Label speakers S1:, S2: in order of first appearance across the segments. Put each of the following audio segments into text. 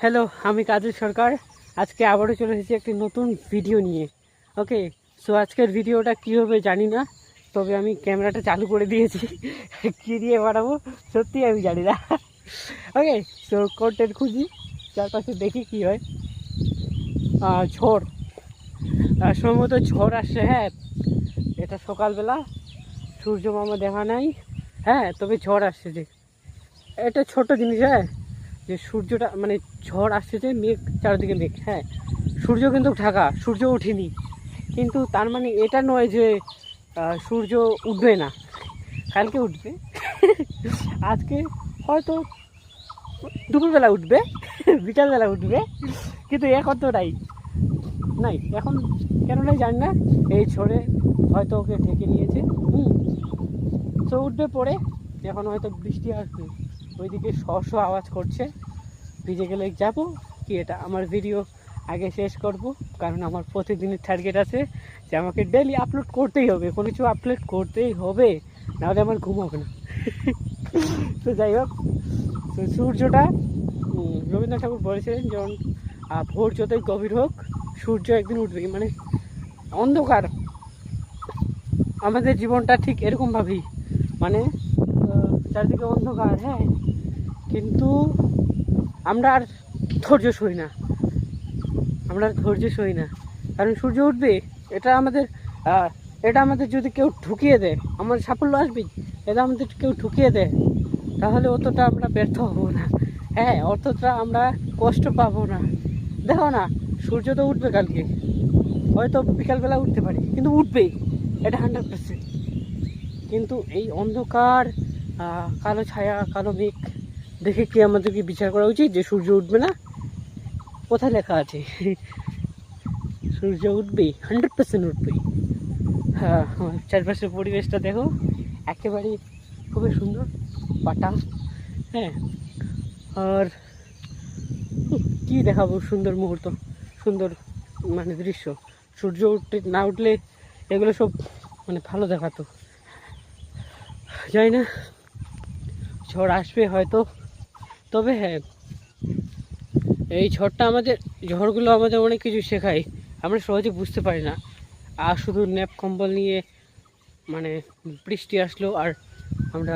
S1: Hello, আমি কাজল সরকার। আজকে আবারও চলে এসেছি একটি নতুন ভিডিও নিয়ে। ওকে, সো আজকের ভিডিওটা কী হবে জানি না, তবে আমি ক্যামেরাটা চালু করে দিয়েছি। কী দিয়ে বানাবো সত্যি আমি জানি না। ওকে, সো কন্টেন্ট খুঁজি, চারপাশে দেখি কী হয়। ঝড়, সম্ভবত ঝড় আসছে। হ্যাঁ, এটা সকালবেলা, সূর্য মামা দেখা নাই। হ্যাঁ, তবে ঝড় আসছে যে, এটা ছোট জিনিস। হ্যাঁ, যে সূর্যটা মানে ঝড় আসছে, যে মেঘ, চারিদিকে মেঘ। হ্যাঁ, সূর্য কিন্তু ঢাকা, সূর্য ওঠেনি, কিন্তু তার মানে এটা নয় যে সূর্য উঠবে না। কালকে উঠবে, আজকে হয়তো দুপুরবেলা উঠবে, বিকালবেলা উঠবে, কিন্তু এখন তো নাই নাই এখন কেন নাই জানি না। এই ঝড়ে হয়তো ওকে ঢেকে নিয়েছে। তো উঠবে পরে, এখন হয়তো বৃষ্টি আসবে। ওইদিকে শস্য আওয়াজ করছে, ভিজে গেলে যাবো কি, এটা আমার ভিডিও আগে শেষ করব, কারণ আমার প্রতিদিনের টার্গেট আছে যে আমাকে ডেইলি আপলোড করতেই হবে, কোনো কিছু আপলোড করতেই হবে, নাহলে আমার ঘুম হবে না। তো যাই হোক, তো সূর্যটা, রবীন্দ্রনাথ ঠাকুর বলেছিলেন যেমন ভোর যতই গভীর হোক সূর্য একদিন উঠবে। মানে অন্ধকার, আমাদের জীবনটা ঠিক এরকমভাবেই, মানে চারিদিকে অন্ধকার। হ্যাঁ, কিন্তু আমরা আর ধৈর্য সই না, কারণ সূর্য উঠবে। এটা আমাদের যদি কেউ ঠুকিয়ে দেয়, আমাদের সাফল্য আসবেই। এটা আমাদের কেউ ঠুকিয়ে দেয়, তাহলে অতটা আমরা ব্যর্থ হবো না। হ্যাঁ, অতটা আমরা কষ্ট পাবো না। দেখো না, সূর্য তো উঠবে কালকে, হয়তো বিকালবেলা উঠতে পারি, কিন্তু উঠবেই, এটা 100%। কিন্তু এই অন্ধকার, কালো ছায়া, কালো মেঘ দেখে কি আমাদেরকে বিচার করা উচিত যে সূর্য উঠবে না? কোথায় লেখা আছে? সূর্য উঠবেই, 100% উঠবেই। হ্যাঁ, চারপাশের পরিবেশটা দেখো, একেবারে খুবই সুন্দর, পাটা। হ্যাঁ, আর কি দেখাবো সুন্দর মুহূর্ত, সুন্দর মানে দৃশ্য। সূর্য উঠতে না উঠলে এগুলো সব মানে ভালো দেখাতো। জানি না, ঝড় আসবে হয়তো। তবে হ্যাঁ, এই ঝড়গুলো আমাদের অনেক কিছু শেখায়, আমরা সহজে বুঝতে পারি না। আর শুধু ন্যাপ কম্বল নিয়ে মানে বৃষ্টি আসলো আর আমরা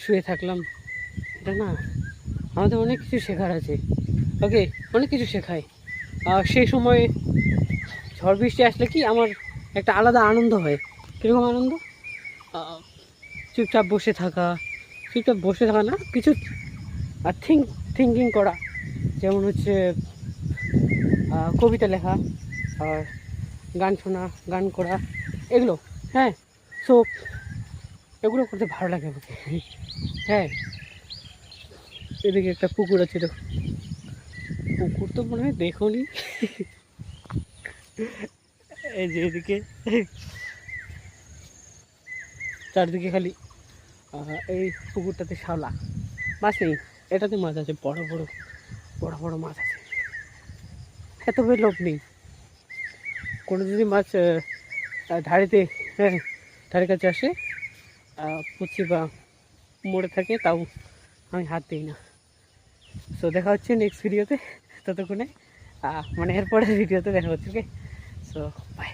S1: শুয়ে থাকলাম, এটা না, আমাদের অনেক কিছু শেখার আছে। ওকে, অনেক কিছু শেখায়। আর সেই সময় ঝড় বৃষ্টি আসলে কি আমার একটা আলাদা আনন্দ হয়। কীরকম আনন্দ? চুপচাপ বসে থাকা না, কিছু থিঙ্কিং করা, যেমন হচ্ছে কবিতা লেখা আর গান শোনা, গান করা, এগুলো। হ্যাঁ, সো এগুলো করতে ভালো লাগে আমাকে। হ্যাঁ, এদিকে একটা পুকুর আছে, তো পুকুর তো মনে হয় দেখোনি। এই যে এদিকে চারদিকে খালি এই পুকুরটাতে শাওলা মাছ নেই, এটাতে মাছ আছে, বড় বড় মাছ আছে। এত লোভ নেই। কোনো যদি মাছ ধারেতে, হ্যাঁ, ধারে কাছে আসে, পুচি বা মরে থাকে, তাও আমি হাত দিই না। সো দেখা হচ্ছে নেক্সট ভিডিওতে, ততক্ষণে মানে এরপরের ভিডিওতে দেখা হচ্ছে। ওকে, সো বাই।